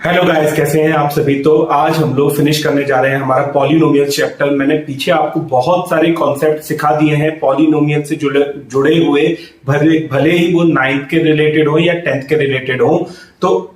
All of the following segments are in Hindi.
हेलो गाइस, कैसे हैं आप सभी। तो आज हम लोग फिनिश करने जा रहे हैं हमारा पॉलिनोमियल चैप्टर। मैंने पीछे आपको बहुत सारे कॉन्सेप्ट सिखा दिए हैं पॉलिनोमियल से जुड़े हुए, भले ही वो 9th के रिलेटेड हो या 10th के रिलेटेड हो। तो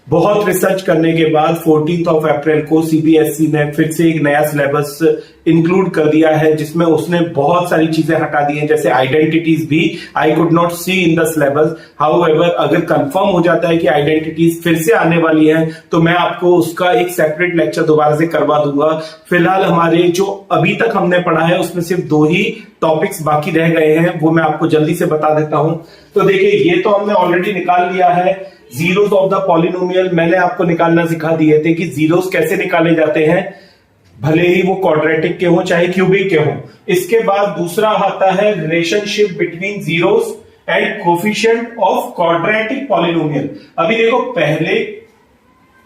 बहुत रिसर्च करने के बाद 14 अप्रैल को सीबीएसई ने फिर से एक नया सिलेबस इंक्लूड कर दिया है, जिसमें उसने बहुत सारी चीजें हटा दी हैं, जैसे आइडेंटिटीज भी I could not see in the syllabus. However अगर कंफर्म हो जाता है कि आइडेंटिटीज फिर से आने वाली हैं तो मैं आपको उसका एक सेपरेट लेक्चर दोबारा से करवा दूंगा। फिलहाल हमारे जो अभी तक हमने पढ़ा है उसमें सिर्फ 2 ही टॉपिक्स बाकी रह गए हैं, वो मैं आपको जल्दी से बता देता हूं। तो देखिए, ये तो हमने ऑलरेडी निकाल लिया है। जीरोस ऑफ द पॉलिनोमियल मैंने आपको निकालना सिखा दिए थे कि जीरोस कैसे निकाले जाते हैं, भले ही वो क्वाड्रेटिक के हो चाहे क्यूबिक के हो। इसके बाद दूसरा आता है relationship between zeros and coefficient of quadratic polynomial. अभी देखो, पहले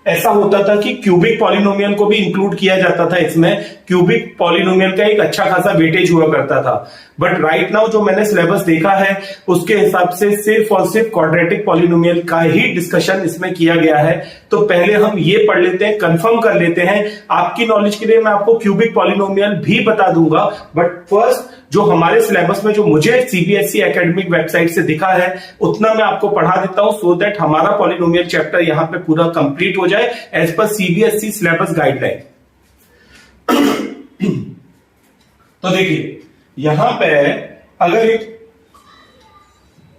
ऐसा होता था कि क्यूबिक पॉलिनोमियल को भी इंक्लूड किया जाता था इसमें। क्यूबिक पॉलिनोमियल का एक अच्छा खासा वेटेज हुआ करता था, बट राइट नाउ जो मैंने सिलेबस देखा है उसके हिसाब से सिर्फ और सिर्फ क्वाड्रेटिक पॉलिनोमियल का ही डिस्कशन इसमें किया गया है। तो पहले हम ये पढ़ लेते हैं, कंफर्म कर लेते हैं। आपकी नॉलेज के लिए मैं आपको क्यूबिक पॉलिनोमियल भी बता दूंगा, बट फर्स्ट जो हमारे सिलेबस में जो मुझे सीबीएसई एकेडमिक वेबसाइट से दिखा है उतना मैं आपको पढ़ा देता हूं, सो दैट हमारा पॉलिनोमियल चैप्टर यहां पे पूरा कंप्लीट हो जाए as per CBSE syllabus guideline. तो देखिए, यहां पे अगर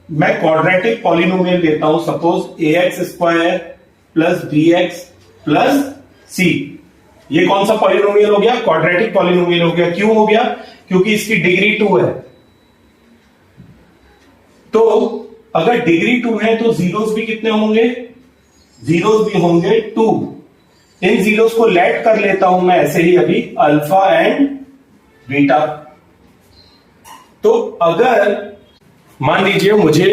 मैं क्वाड्रेटिक पॉलिनोमियल लेता हूं, suppose ax square plus bx plus c, ये कौन सा पॉलिनोमियल हो गया? क्वाड्रेटिक पॉलिनोमियल हो गया। क्यों हो गया? क्योंकि इसकी डिग्री 2 है। तो अगर डिग्री 2 है तो जीरोस भी कितने होंगे? जीरोस भी होंगे 2। इन जीरोस को लेट कर लेता हूं मैं ऐसे ही अभी, अल्फा एंड बीटा। तो अगर मान लीजिए मुझे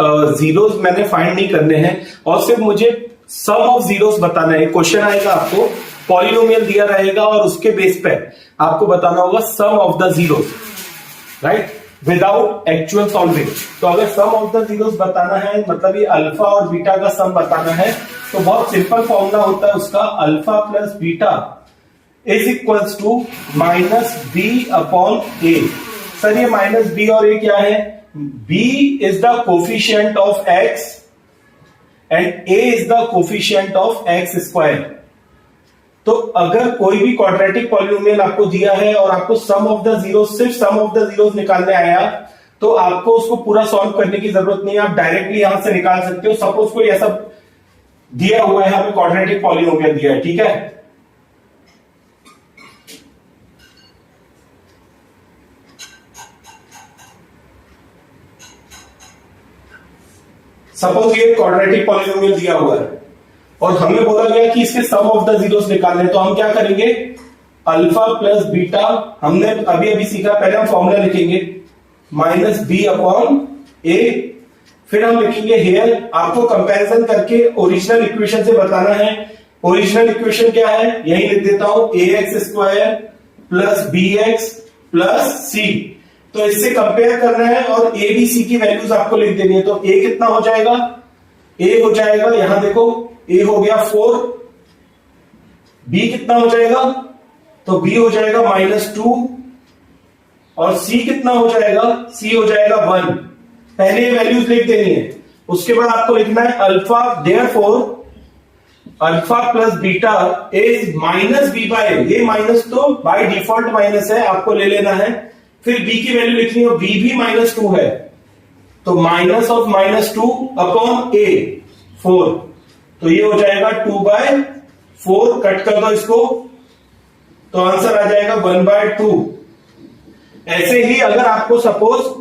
जीरोस मैंने फाइंड नहीं करने हैं और सिर्फ मुझे सम ऑफ जीरोस बताना है। क्वेश्चन आएगा, आपको पॉलिनोमियल दिया रहेगा और उसके बेस पे आपको बताना होगा sum of the zeros, right, without actual solving. तो अगर सम ऑफ द जीरोस बताना है, मतलब ये अल्फा और बीटा का सम बताना है, तो बहुत सिंपल फॉर्मूला होता है उसका, alpha plus beta is equals to minus b upon a. Sir ये माइनस बी और ए क्या है? B is the coefficient of x and a is the coefficient of x square. तो अगर कोई भी क्वाड्रेटिक पॉलिनोमियल आपको दिया है और आपको सम ऑफ द जीरोस, सिर्फ सम ऑफ द जीरोस निकालने आया, तो आपको उसको पूरा सॉल्व करने की जरूरत नहीं है, आप डायरेक्टली यहां से निकाल सकते हो। सपोज कोई ऐसा दिया हुआ है, हमें क्वाड्रेटिक पॉलिनोमियल दिया है, ठीक है, सपोज ये क्वाड्रेटिक पॉलिनोमियल दिया हुआ है और हमें बोला गया कि इसके सम ऑफ द जीरोस निकालने, तो हम क्या करेंगे? अल्फा प्लस बीटा, हमने अभी अभी सीखा, पहले हम फॉर्मूला लिखेंगे माइनस बी अपॉन ए, फिर हम लिखेंगे हियर, आपको कंपैरिजन करके ओरिजिनल इक्वेशन से बताना है। ओरिजिनल इक्वेशन क्या है? यही लिख देता हूं, ax square plus bx plus c। तो इससे कंपेयर करना है और a b c की वैल्यूज आपको लिख देनी है। तो a कितना हो जाएगा? a हो जाएगा, यहां देखो, a हो गया 4, b कितना हो जाएगा? तो b हो जाएगा -2 और c कितना हो जाएगा? c हो जाएगा 1। पहले ये वैल्यूज लिख देनी है, उसके बाद आपको लिखना है alpha, therefore alpha plus beta is minus b by, ये माइनस तो बाय डिफॉल्ट माइनस है, आपको ले लेना है। फिर b की वैल्यू लिखनी है, b भी -2 है, तो माइनस ऑफ -2 अपॉन a 4, तो ये हो जाएगा 2/4, कट कर दो इसको, तो आंसर आ जाएगा 1/2। ऐसे ही अगर आपको सपोज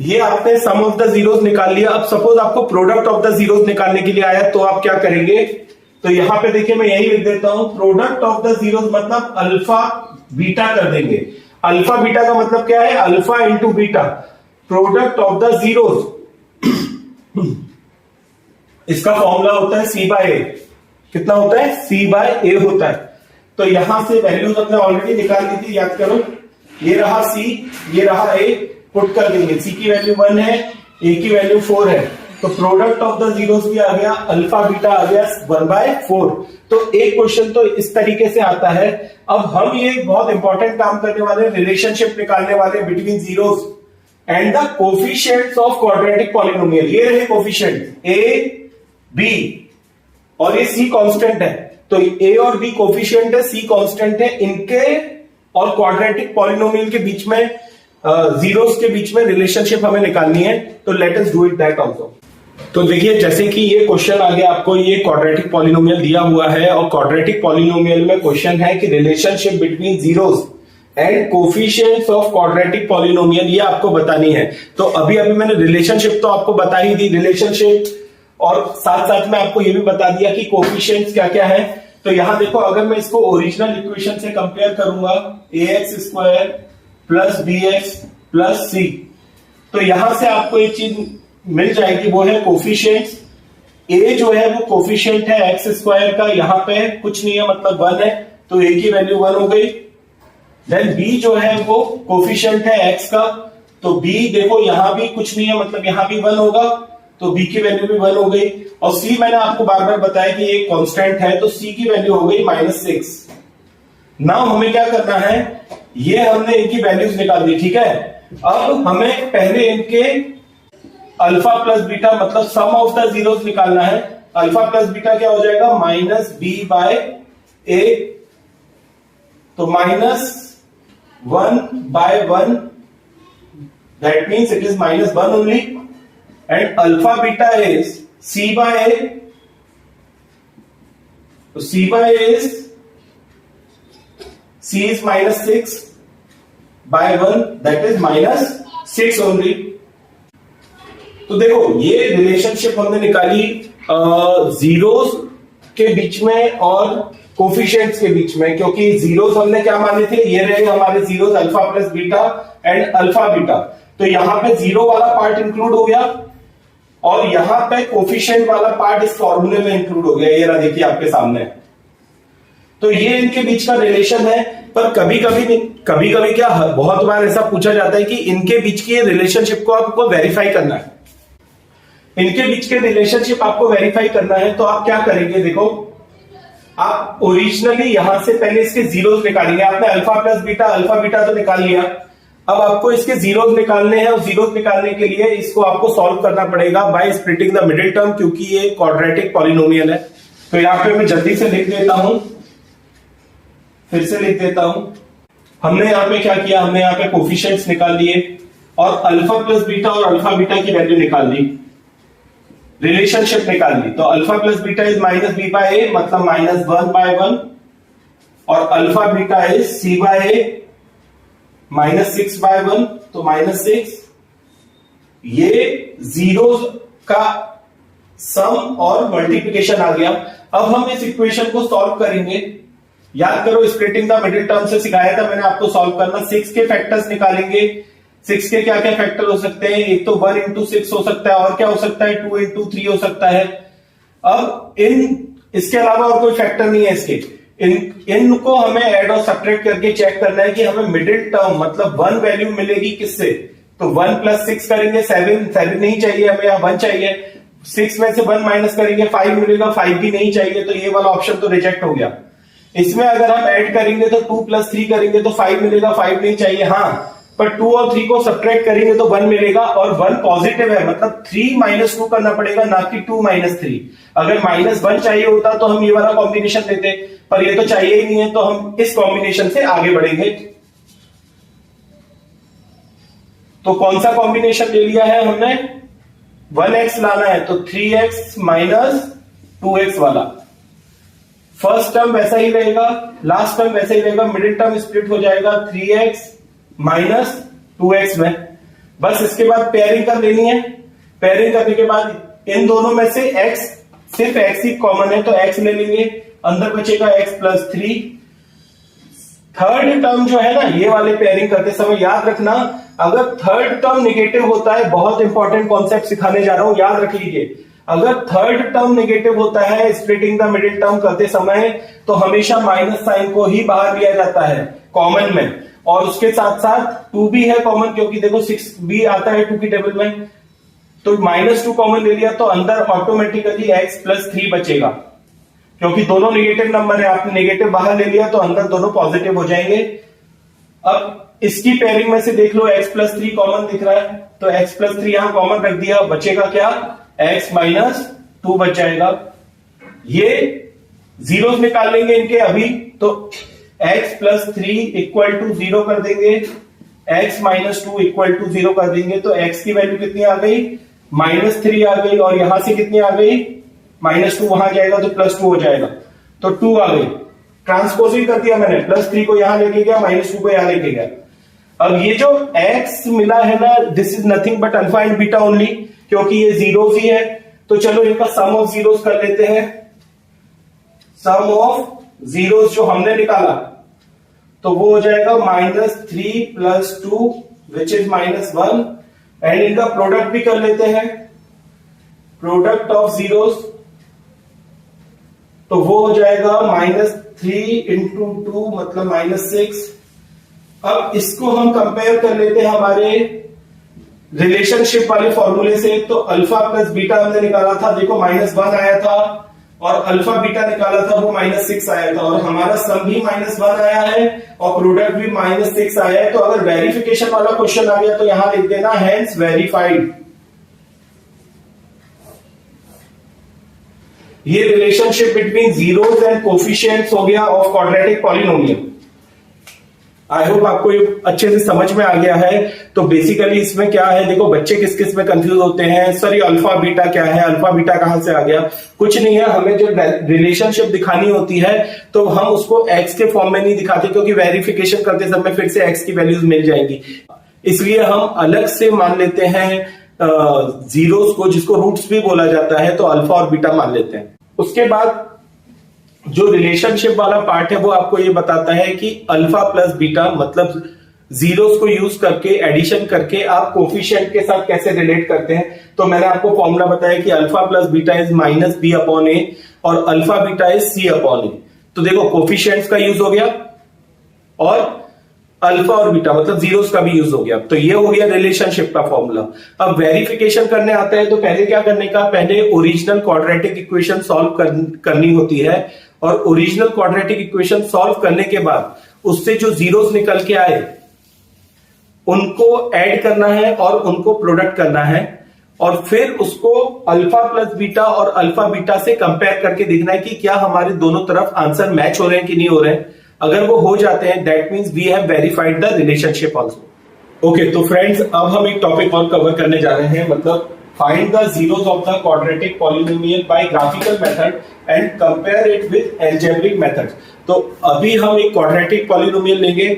ये आपने सम ऑफ द जीरोस निकाल लिया, अब सपोज आपको प्रोडक्ट ऑफ द जीरोस निकालने के लिए आया, तो आप क्या करेंगे? तो यहां पे देखिए, मैं यही लिख देता हूं, प्रोडक्ट ऑफ द जीरोस मतलब अल्फा बीटा कर देंगे। अल्फा बीटा का मतलब क्या है? Alpha into beta, product of the zeros. इसका फॉर्मूला होता है सी बाय ए। कितना होता है? सी बाय ए होता है। तो यहां से वैल्यूज अपने ऑलरेडी निकाल दी थी, याद करो, ये रहा सी, ये रहा ए, पुट कर देंगे। सी की वैल्यू 1 है, ए की वैल्यू 4 है, तो प्रोडक्ट ऑफ द जीरोस भी आ गया, अल्फा बीटा आ गया 1/4। तो एक क्वेश्चन तो इस तरीके से आता है। अब हम ये बहुत इंपॉर्टेंट काम करने वाले, रिलेशनशिप निकालने वाले between zeros and the coefficients of quadratic polynomial. ये रहे कोफिशिएंट ए बी और ये सी कांस्टेंट है, तो ए और बी कोफिशिएंट है, सी कांस्टेंट है, इनके और क्वाड्रेटिक पॉलिनोमियल के बीच में जीरोस के बीच में रिलेशनशिप हमें निकालनी है। तो let us do it that also. तो देखिए जैसे कि ये क्वेश्चन आ गया, आपको ये क्वाड्रेटिक पॉलिनोमियल दिया हुआ है और क्वाड्रेटिक पॉलिनोमियल में क्वेश्चन है कि relationship between zeros and coefficients of quadratic polynomial, ये आपको बतानी है। तो अभी मैंने रिलेशनशिप तो आपको बता ही दी, रिलेशनशिप, और साथ साथ में आपको ये भी बता दिया कि कोफिशिएंट्स क्या क्या है। तो यहां देखो, अगर मैं इसको ओरिजिनल इक्वेशन से कंपेयर करूंगा, ax² plus bx plus c, तो यहां से आपको एक चीज मिल जाएगी, वो है कोफिशिएंट्स। a जो है वो कोफिशिएंट है x² का, यहां पे कुछ नहीं है मतलब 1 है, तो a की वैल्यू 1 हो गई। देन b जो है वो कोफिशिएंट है x का, तो b देखो यहां भी कुछ नहीं है मतलब यहां भी 1 होगा, तो b की वैल्यू भी 1 हो गई। और c मैंने आपको बार बार बताया कि एक कांस्टेंट है, तो c की वैल्यू हो गई -6। नाउ हमें क्या करना है, ये हमने इनकी वैल्यूज निकाल दी, ठीक है। अब हमें पहले इनके अल्फा प्लस बीटा मतलब सम ऑफ द जीरोस निकालना है। अल्फा प्लस बीटा क्या हो जाएगा, -b/a, तो -1/1, that means it is -1 only, and alpha beta is c/a, तो c/a is c is -6/1, that is -6 only। तो देखो ये रिलेशनशिप हमने निकाली जीरोस के बीच में और कोफिशिएंट्स के बीच में, क्योंकि जीरोस हमने क्या माने थे, ये रहे हमारे zeros alpha plus beta and alpha beta. तो यहां पे जीरो वाला पार्ट इंक्लूड हो गया और यहां पे कोफिशिएंट वाला पार्ट इस फॉर्मूले में इंक्लूड हो गया, ये रहा देखिए आपके सामने। तो ये इनके बीच का रिलेशन है। पर कभी कभी क्या बहुत बार ऐसा पूछा जाता है कि इनके बीच की रिलेशनशिप को आपको वेरीफाई करना है, इनके बीच के रिलेशनशिप आपको वेरीफाई करना है। तो आप क्या करेंगे, देखो आप ओरिजिनली यहां से पहले इसके जीरोस निकालेंगे। आपने alpha plus beta alpha beta तो निकाल लिया, अब आपको इसके जीरोस निकालने हैं और जीरोस निकालने के लिए इसको आपको सॉल्व करना पड़ेगा by splitting the middle term, क्योंकि ये क्वाड्रेटिक पॉलिनोमियल है। तो यहां पे मैं जल्दी से लिख देता हूं, फिर से लिख देता हूं। हमने यहां पे क्या किया, हमने यहां पे कोफिशिएंट्स निकाल लिए और अल्फा प्लस बीटा और अल्फा बीटा की वैल्यू निकाल ली, रिलेशनशिप निकाल ली। तो alpha plus beta is -b/a मतलब -1/1, और अल्फा बीटा इज c/a -6/1, तो -6। ये जीरोस का सम और मल्टीप्लिकेशन आ गया। अब हम इस इक्वेशन को सॉल्व करेंगे। याद करो स्प्लिटिंग द मिडिल टर्म से सिखाया था मैंने आपको सॉल्व करना। 6 के फैक्टर्स निकालेंगे। 6 के क्या क्या फैक्टर हो सकते हैं, एक तो 1 × 6 हो सकता है, और क्या हो सकता है 2 × 3 हो सकता है। अब इसके अलावा और कोई फैक्टर नहीं है इसके, इनको हमें ऐड और सब्ट्रैक्ट करके चेक करना है कि हमें मिडिल टर्म मतलब 1 वैल्यू मिलेगी किससे। तो 1 + 6 करेंगे 7 नहीं चाहिए हमें, यहाँ 1 चाहिए। 6 में से 1 माइनस करेंगे 5 मिलेगा, 5 भी नहीं चाहिए, तो ये वाला ऑप्शन तो रिजेक्ट हो गया। इसमें अगर हम ऐड करेंगे तो 2 + 3 करेंगे तो 5 मिलेगा, 5 नहीं चाहिए। हाँ, पर 2 और 3 को सब्ट्रैक्ट करेंगे तो 1 मिलेगा, और 1 पॉजिटिव है मतलब 3 - 2 करना पड़ेगा, ना कि 2 - 3। अगर -1 चाहिए होता तो हम ये वाला कॉम्बिनेशन देते, पर ये तो चाहिए ही नहीं है, तो हम इस कॉम्बिनेशन से आगे बढ़ेंगे। तो कौन सा कॉम्बिनेशन ले लिया है हमने, 1x लाना है, तो 3x - 2x वाला। फर्स्ट टर्म वैसा ही रहेगा, लास्ट टर्म वैसा ही रहेगा, मिडिल टर्म स्प्लिट हो जाएगा 3x - 2x में। बस इसके बाद पेयरिंग कर लेनी है। पेयरिंग करने के बाद इन दोनों में से x, सिर्फ x ही कॉमन है, तो x ले लेंगे, अंदर बचेगा x + 3। थर्ड टर्म जो है ना, ये वाले पेयरिंग करते समय याद रखना, अगर थर्ड टर्म निगेटिव होता है, बहुत इंपॉर्टेंट कॉन्सेप्ट सिखाने जा रहा हूं, याद रख लीजिए। अगर थर्ड टर्म नेगेटिव होता है स्प्लिटिंग द मिडिल टर्म करते समय, तो हमेशा माइनस साइन को ही बाहर लिया जाता है कॉमन में, और उसके साथ साथ 2 भी है कॉमन, क्योंकि देखो 6 भी आता है 2 की टेबल में। तो -2 कॉमन ले लिया तो अंदर ऑटोमेटिकली x प्लस 3 बचेगा, क्योंकि दोनों नेगेटिव नंबर है, आपने नेगेटिव बाहर ले लिया तो अंदर दोनों पॉजिटिव हो जाएंगे। अब इसकी पेयरिंग में से देख लो x प्लस 3 कॉमन दिख रहा है, तो x प्लस 3 यहां कॉमन रख दिया, बचेगा क्या, x माइनस 2 बच जाएगा। ये जीरोस निकाल लेंगे इनके अभी, तो x प्लस 3 इक्वल टू 0 कर देंगे, x माइनस 2 इक्वल टू 0 कर देंगे, तो x की वैल्यू कितनी आ गई, -3 आ गई, और यहां से कितनी आ गई, -2 वहां जाएगा तो +2 हो जाएगा, तो 2 आ गई। ट्रांसपोजिंग कर दिया मैंने, +3 को यहां लेके गया, -2 को यहां लेके गया। अब ये जो x मिला है ना, this is nothing but alpha and beta only, क्योंकि ये जीरोस ही है, तो चलो इनका सम ऑफ जीरोस कर लेते हैं। सम ऑफ जीरोस जो हमने निकाला तो वो हो जाएगा -3 + 2 विच इज -1, एंड इनका प्रोडक्ट भी कर लेते हैं, प्रोडक्ट ऑफ जीरोस, तो वो हो जाएगा -3 × 2 मतलब -6। अब इसको हम कंपेयर कर लेते हैं हमारे रिलेशनशिप वाले फॉर्मूले से, तो अल्फा प्लस बीटा हमने निकाला था, देखो -1 आया था, और अल्फा बीटा निकाला था वो -6 आया था, और हमारा सम भी -1 आया है और प्रोडक्ट भी -6 आया है। तो अगर वेरिफिकेशन वाला क्वेश्चन आ गया तो यहां लिख देना हेंस वेरीफाइड। ये relationship between zeros and coefficients हो गया of quadratic polynomial. I hope आपको ये अच्छे से समझ में आ गया है। तो बेसिकली इसमें क्या है, देखो बच्चे किस किस में कंफ्यूज होते हैं, सर ये अल्फा बीटा क्या है, अल्फा बीटा कहां से आ गया। कुछ नहीं है, हमें जो रिलेशनशिप दिखानी होती है तो हम उसको एक्स के फॉर्म में नहीं दिखाते, क्योंकि वेरिफिकेशन करते समय फिर से एक्स की वैल्यूज मिल जाएंगी, इसलिए हम अलग से मान लेते हैं जीरोस को, जिसको रूट्स भी बोला जाता है, तो अल्फा और बीटा मान लेते हैं। उसके बाद जो रिलेशनशिप वाला पार्ट है वो आपको ये बताता है कि अल्फा प्लस बीटा मतलब जीरोस को यूज करके एडिशन करके आप कोफिशिएंट के साथ कैसे रिलेट करते हैं। तो मैंने आपको फॉर्मूला बताया कि alpha plus beta is -b/a और अल्फा बीटा इज c/a। तो देखो कोफिशिएंट्स का यूज हो गया और अल्फा और बीटा मतलब जीरोस का भी यूज हो गया, तो ये हो गया रिलेशनशिप का फॉर्मूला। अब वेरिफिकेशन करने आता है तो पहले क्या करने का, पहले ओरिजिनल क्वाड्रेटिक इक्वेशन सॉल्व करनी होती है, और ओरिजिनल क्वाड्रेटिक इक्वेशन सॉल्व करने के बाद उससे जो जीरोस निकल के आए उनको ऐड करना है और उनको प्रोडक्ट करना है, और फिर उसको अल्फा प्लस बीटा और अल्फा बीटा से कंपेयर करके देखना है कि क्या हमारे दोनों तरफ आंसर मैच हो रहे हैं कि नहीं हो रहे हैं। अगर वो हो जाते हैं that means we have verified the relationship also. Okay, तो फ्रेंड्स अब हम एक टॉपिक और कवर करने जा रहे हैं, मतलब find the zeros of the quadratic polynomial bye graphical method and compare it with algebraic method. तो अभी हम एक क्वाड्रेटिक पॉलिनोमियल लेंगे,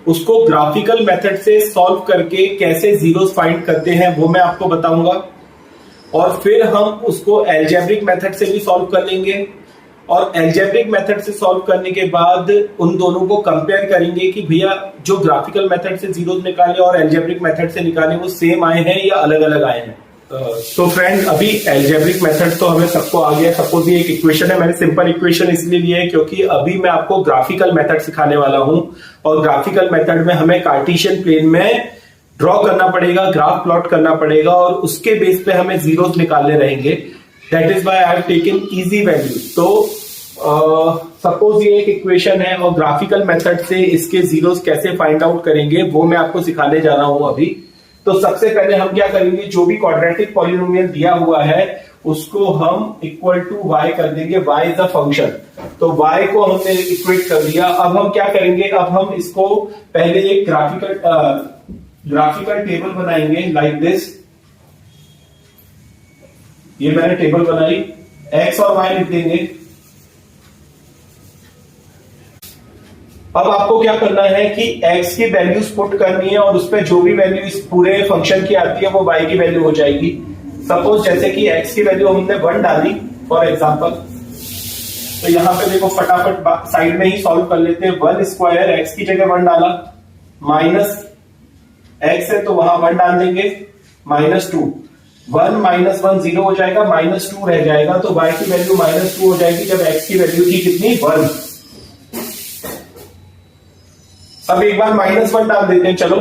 उसको ग्राफिकल मेथड से सॉल्व करके कैसे जीरोस फाइंड करते हैं वो मैं आपको बताऊंगा, और फिर हम उसको अलजेब्रिक मेथड से भी सॉल्व कर लेंगे, और अलजेब्रिक मेथड से सॉल्व करने के बाद उन दोनों को कंपेयर करेंगे कि भैया जो ग्राफिकल मेथड से जीरोस निकाले और अलजेब्रिक मेथड से निकाले वो सेम आए हैं या अलग अलग आए हैं। तो फ्रेंड अभी अलजेब्रिक मेथड तो हमें सबको आ गया। सपोज ये एक इक्वेशन है, मैंने सिंपल इक्वेशन इसलिए लिया है क्योंकि अभी मैं आपको ग्राफिकल मेथड सिखाने वाला हूं, और ग्राफिकल मेथड में हमें कार्टेशियन प्लेन में ड्रॉ करना पड़ेगा, ग्राफ प्लॉट करना पड़ेगा, और उसके बेस पे हमें जीरोस निकालने रहेंगे। That is why I have taken easy values. तो सपोज ये एक इक्वेशन है और ग्राफिकल मेथड से इसके जीरोस कैसे फाइंड आउट करेंगे वो मैं आपको सिखाने जा रहा हूं अभी। तो सबसे पहले हम क्या करेंगे, जो भी क्वाड्रेटिक पॉलिनोमियल दिया हुआ है उसको हम इक्वल टू y कर देंगे, y इज अ फंक्शन, तो y को हमने इक्वेट कर दिया। अब हम क्या करेंगे, अब हम इसको पहले एक ग्राफिकल टेबल बनाएंगे लाइक दिस। ये मैंने टेबल बनाई, x और y लिख देंगे। अब आपको क्या करना है कि x की वैल्यूज पुट करनी है, और उस पर जो भी वैल्यू इस पूरे फंक्शन की आती है वो y की वैल्यू हो जाएगी। सपोज जैसे कि x की वैल्यू हमने 1 डाली फॉर एग्जांपल, तो यहां पे देखो फटाफट साइड में ही सॉल्व कर लेते हैं। 1 स्क्वायर x की जगह 1 डाला, माइनस x है तो वहां 1 डाल देंगे, -2, 1 - 1 0 हो जाएगा, -2 रह जाएगा, तो y की वैल्यू -2 हो जाएगी जब x की वैल्यू थी कितनी, 1। अब एक बार -1 डाल देते हैं, चलो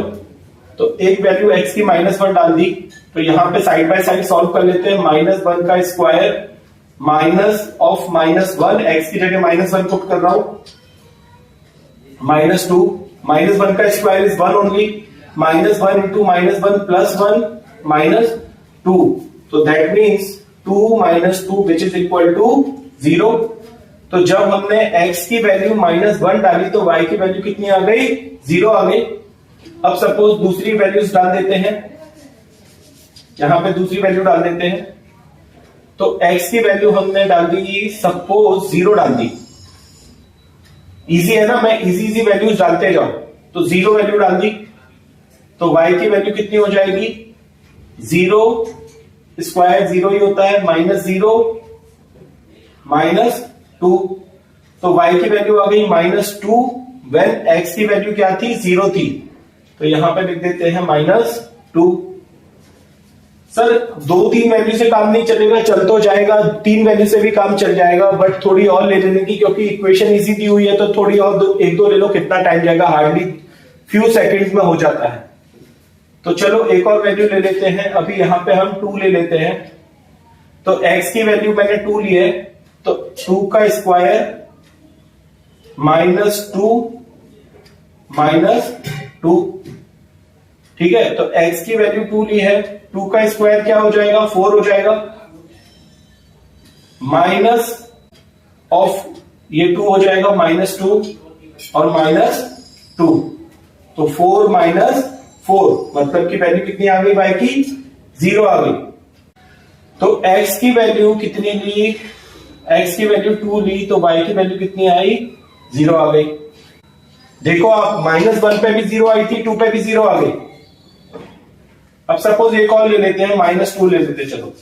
तो एक वैल्यू x की -1 डाल दी, तो यहां पे साइड बाय साइड सॉल्व कर लेते हैं। -1 का स्क्वायर माइनस ऑफ -1, एक्स की जगह -1 पुट कर रहा हूं, -2, -1 का square is 1 only, -1 into -1 plus 1 -2, तो that means 2 - 2 which is equal to 0। तो जब हमने x की वैल्यू -1 डाली तो y की वैल्यू कितनी आ गई, 0 आ गई। अब सपोज दूसरी वैल्यूज डाल देते हैं, यहां पे दूसरी वैल्यू डाल देते हैं। तो x की वैल्यू हमने डाल दी, सपोज 0 डाल दी। इजी है ना, मैं इजी वैल्यूज डालते जाऊं। तो 0 वैल्यू डाल दी, तो y की वैल्यू कितनी हो जाएगी, 0 स्क्वायर 0 ही होता है, -0 -2, तो y की वैल्यू आ गई -2 व्हेन x की वैल्यू क्या थी, 0 थी। तो यहां पे लिख देते हैं -2। सर 2-3 वैल्यू से काम नहीं चलेगा, चल तो जाएगा, 3 वैल्यू से भी काम चल जाएगा, बट थोड़ी और ले लेने की, क्योंकि इक्वेशन इजी दी हुई है तो थोड़ी और 1-2 ले लो, कितना टाइम जाएगा, हार्डली फ्यू सेकंड्स में हो जाता है। तो चलो एक और वैल्यू ले लेते हैं, अभी यहां पे हम 2 ले लेते हैं। तो x की वैल्यू मैंने 2 ली है, तो 2 का स्क्वायर -2 ठीक है। तो x की वैल्यू 2 ली है, 2 का स्क्वायर क्या हो जाएगा, 4 हो जाएगा, माइनस ऑफ ये 2 हो जाएगा -2 और -2, तो 4 - 4 मतलब की वैल्यू कितनी आ गई, y की 0 आ गई। तो x की वैल्यू कितनी ली, x की वैल्यू 2 ली, तो y की वैल्यू कितनी आई, 0 आ गई। देखो आप, -1 पे भी 0 आई थी, 2 पे भी 0 आ गई। अब सपोज एक और ले लेते हैं, -2 ले लेते, चलो।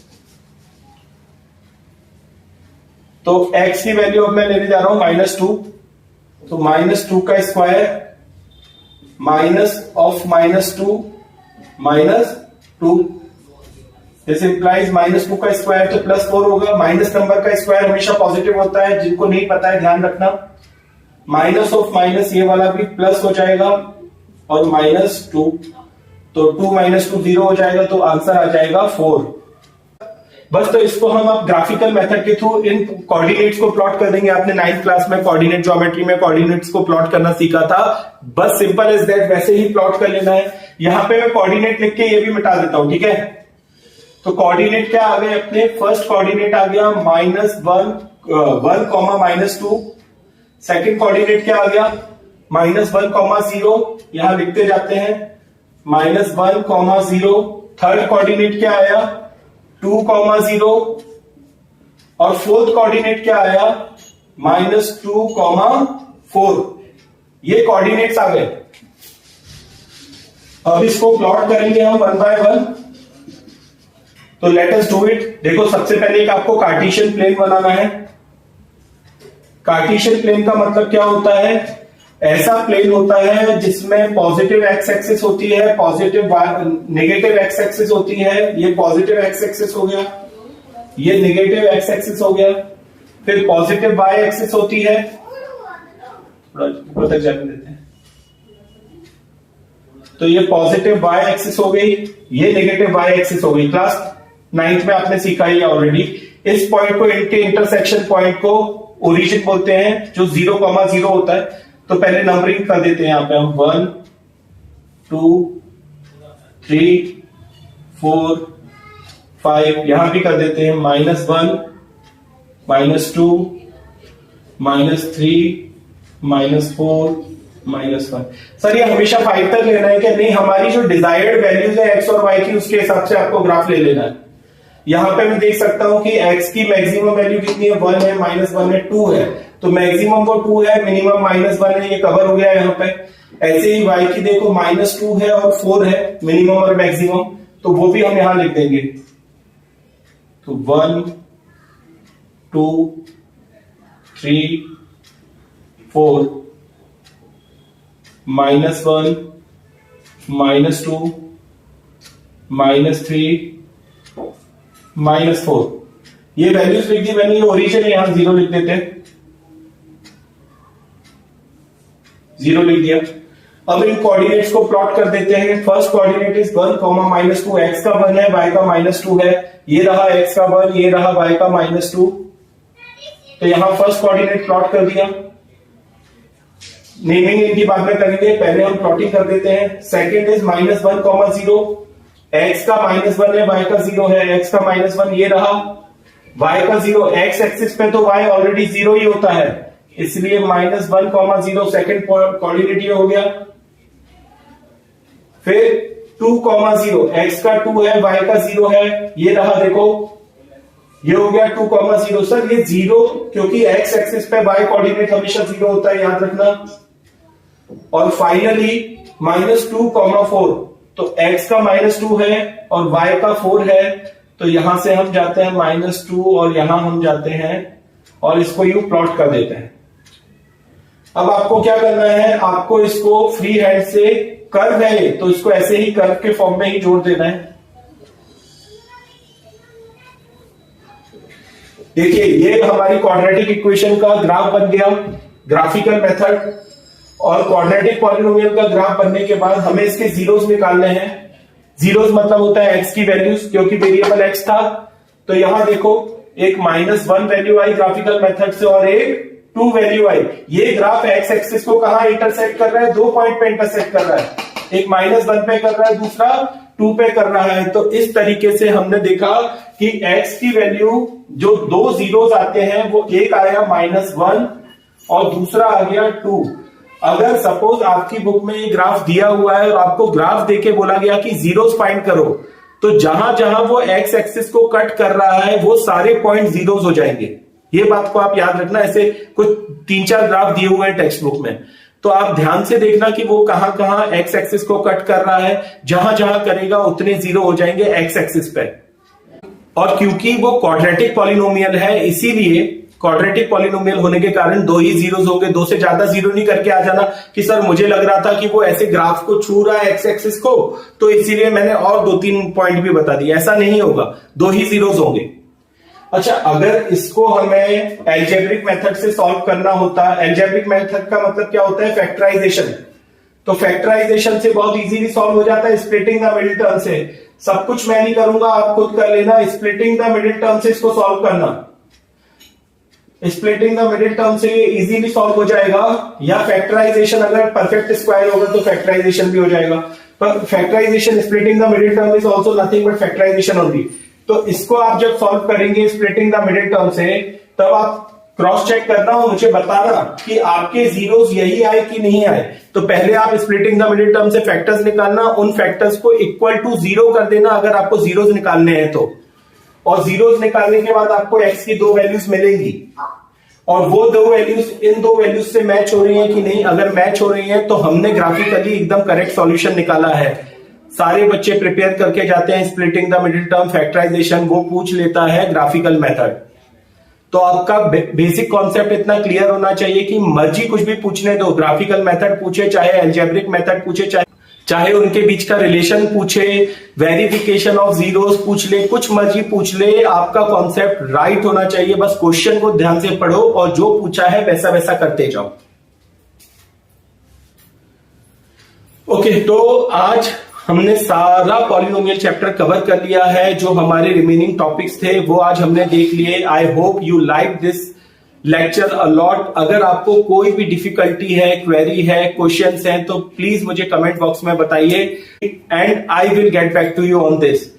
तो x की वैल्यू अब मैं लेने जा रहा हूं -2, तो -2 का square minus of -2 -2, this implies -2 का स्क्वायर तो +4 होगा। माइनस नंबर का स्क्वायर हमेशा पॉजिटिव होता है, जिनको नहीं पता है ध्यान रखना। माइनस ऑफ माइनस, ये वाला भी प्लस हो जाएगा, और -2, तो 2 - 2 0 हो जाएगा, तो आंसर आ जाएगा 4। बस तो इसको हम अब ग्राफिकल मेथड के थ्रू इन कोऑर्डिनेट्स को प्लॉट कर देंगे। आपने 9th क्लास में कोऑर्डिनेट ज्योमेट्री में कोऑर्डिनेट्स को प्लॉट करना सीखा था, बस सिंपल एज दैट वैसे ही प्लॉट कर लेना है। यहां पे मैं कोऑर्डिनेट लिख के ये भी मिटा देता हूं, ठीक है। तो कोऑर्डिनेट क्या आ गए अपने, फर्स्ट कोऑर्डिनेट आ गया -1, 2, सेकंड कोऑर्डिनेट क्या आ गया, -1, 0, यहां लिखते जाते हैं, -1, 0। थर्ड कोऑर्डिनेट क्या आया, 2, 0, और फोर्थ कोऑर्डिनेट क्या आया, -2, 4। ये कोऑर्डिनेट्स आ गए। अब इसको प्लॉट करेंगे हम 1 बाय 1। तो लेट अस डू इट। देखो सबसे पहले एक आपको कार्टेशियन प्लेन बनाना है। कार्टेशियन प्लेन का मतलब क्या होता है, ऐसा प्लेन होता है जिसमें पॉजिटिव एक्स एक्सिस होती है, नेगेटिव एक्स एक्सिस होती है। ये पॉजिटिव एक्स एक्सिस हो गया, ये नेगेटिव एक्स एक्सिस हो गया, फिर पॉजिटिव वाई एक्सिस होती है, थोड़ा तक जाने देते हैं। तो ये पॉजिटिव वाई एक्सिस हो गई, ये नेगेटिव वाई एक्सिस हो गई। क्लास 9th में आपने सीखा ही ऑलरेडी। इस पॉइंट को, इनके इंटरसेक्शन पॉइंट को ओरिजिन बोलते हैं, जो 0, 0 होता है। तो पहले नंबरिंग कर देते हैं यहां पे हम 1, 2, 3, 4, 5, यहां भी कर देते हैं -1, -2, -3, -4, -1। सर ये हमेशा 5 तक लेना है क्या, नहीं, हमारी जो डिजायर्ड वैल्यूज है एक्स और वाई की, उसके हिसाब से आपको ग्राफ ले लेना है। यहां पे मैं देख सकता हूं कि x की मैक्सिमम वैल्यू कितनी है, 1 है, -1 है, 2 है, तो मैक्सिमम वो 2 है, मिनिमम -1 है, ये कवर हो गया यहां पे। ऐसे ही y की देखो -2 है और 4 है, मिनिमम और मैक्सिमम, तो वो भी हम यहां लिख देंगे। तो 1, 2, 3, 4, -1, -2, -3, -4, ये वैल्यूज लिख दी मैंने। ये ओरिजिन है, यहां 0 लिख देते हैं, 0 लिख दिया। अब इन कोऑर्डिनेट्स को प्लॉट कर देते हैं। फर्स्ट कोऑर्डिनेट इज 1, -2, x का 1 है, y का -2 है, ये रहा x का 1, ये रहा y का -2। तो यहां फर्स्ट कोऑर्डिनेट प्लॉट कर दिया। नेमिंग इनकी बाद में करेंगे, पहले हम प्लॉटिंग कर देते हैं। सेकंड इज -1, 0, x का -1 है, y का 0 है, x का -1 ये रहा, y का 0, x एक्सिस पे तो y ऑलरेडी 0 ही होता है, इसलिए -1, 0 सेकंड कोऑर्डिनेट ये हो गया। फिर 2, 0, x का 2 है, y का 0 है, ये रहा, देखो ये हो गया 2, 0। सर ये 0 क्योंकि x एक्सिस पे y कोऑर्डिनेट हमेशा 0 होता है, याद रखना। और फाइनली -2, 4, तो x का -2 है और y का 4 है, तो यहां से हम जाते हैं -2 और यहां हम जाते हैं और इसको यूं प्लॉट कर देते हैं। अब आपको क्या करना है, आपको इसको फ्री हैंड से कर्व है तो इसको ऐसे ही कर्व के फॉर्म में ही जोड़ देना है। देखिए ये हमारी क्वाड्रेटिक इक्वेशन का ग्राफ बन गया, ग्राफिकल मेथड। और क्वाड्रेटिक पॉलिनोमियल का ग्राफ बनने के बाद हमें इसके जीरोस निकालने हैं। जीरोस मतलब होता है x की वैल्यूज, क्योंकि वेरिएबल x था। तो यहां देखो एक -1 वैल्यू आई ग्राफिकल मेथड से और एक 2 वैल्यू आई। ये ग्राफ x एक्सिस को कहां इंटरसेक्ट कर रहा है, 2 पॉइंट पे इंटरसेक्ट कर रहा है, एक -1 पे कर रहा है, दूसरा 2 पे कर रहा है। तो इस तरीके से हमने देखा कि x की वैल्यू जो 2 जीरोस आते हैं वो एक आया -1 और दूसरा आ गया 2। अगर सपोज आपकी बुक में ये ग्राफ दिया हुआ है और आपको ग्राफ देके बोला गया कि जीरोस फाइंड करो, तो जहां जहां वो x एक्सिस को कट कर रहा है वो सारे पॉइंट जीरोस हो जाएंगे। ये बात को आप याद रखना। ऐसे कुछ 3-4 ग्राफ दिए हुए हैं टेक्स्ट बुक में, तो आप ध्यान से देखना कि वो कहां कहां x एक्सिस को कट कर रहा है। जहां जहां करेगा उतने जीरो हो जाएंगे x एक्सिस पे। और क्योंकि वो क्वाड्रेटिक पॉलिनोमियल है, इसीलिए क्वाड्रेटिक पॉलिनोमियल होने के कारण 2 ही जीरोस होंगे। 2 से ज्यादा जीरो नहीं करके आ जाना कि सर मुझे लग रहा था कि वो ऐसे ग्राफ को छू रहा है x एक्सिस को, तो इसीलिए मैंने और 2-3 पॉइंट भी बता दिए। ऐसा नहीं होगा, 2 ही जीरोस होंगे। अच्छा, अगर इसको हमें एल्जेब्रिक मेथड से सॉल्व करना होता, एल्जेब्रिक मेथड का मतलब क्या होता है, फैक्टराइजेशन। तो फैक्टराइजेशन से बहुत इजीली सॉल्व हो जाता है स्प्लिटिंग द मिडिल टर्म से। सब कुछ मैं नहीं करूंगा, आप खुद कर लेना। स्प्लिटिंग द मिडिल टर्म से इसको सॉल्व करना, स्प्लिटिंग द मिडिल टर्म से ये इजीली सॉल्व हो जाएगा। या फैक्टराइजेशन, अगर परफेक्ट स्क्वायर होगा तो फैक्टराइजेशन भी हो जाएगा। पर factorization splitting the middle term is also nothing but factorization only. तो इसको आप जब सॉल्व करेंगे स्प्लिटिंग द मिडिल टर्म से, तब आप क्रॉस चेक करना और मुझे बताना कि आपके जीरोस यही आए कि नहीं आए। तो पहले आप स्प्लिटिंग द मिडिल टर्म से फैक्टर्स निकालना, उन फैक्टर्स को इक्वल टू 0 कर देना अगर आपको जीरोस निकालने हैं तो। और जीरोस निकालने के बाद आपको x की 2 वैल्यूज मिलेंगी और वो 2 वैल्यूज इन 2 वैल्यूज से मैच हो रही है कि नहीं। अगर मैच हो रही है तो हमने ग्राफिकली एकदम करेक्ट सॉल्यूशन निकाला है। सारे बच्चे प्रिपेयर करके जाते हैं splitting the middle term, factorization, वो पूछ लेता है ग्राफिकल मेथड। तो आपका बेसिक कॉन्सेप्ट इतना क्लियर होना चाहिए कि मर्जी कुछ भी पूछने दो, ग्राफिकल मेथड पूछे चाहे एल्जेब्रिक मेथड पूछे, चाहे उनके बीच का रिलेशन पूछे, वेरिफिकेशन ऑफ जीरोस पूछ ले, कुछ मर्जी पूछ ले, आपका कॉन्सेप्ट राइट होना चाहिए। बस क्वेश्चन को ध्यान से पढ़ो और जो पूछा है वैसा वैसा करते जाओ। ओके, तो आज हमने सारा पॉलिनोमियल चैप्टर कवर कर लिया है। जो हमारे रिमेनिंग टॉपिक्स थे वो आज हमने देख लिए। I hope you like this lecture a lot. अगर आपको कोई भी डिफिकल्टी है, क्वेरी है, क्वेश्चंस हैं, तो प्लीज मुझे कमेंट बॉक्स में बताइए and I will get back to you on this.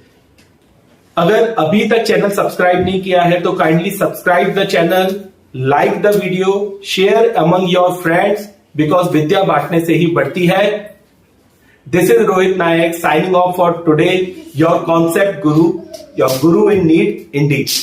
अगर अभी तक चैनल सब्सक्राइब नहीं किया है तो kindly subscribe the channel, like the video, share among your friends, because विद्या बांटने से ही बढ़ती है। This is Rohit Nayak signing off for today. Your concept guru, your guru in need indeed.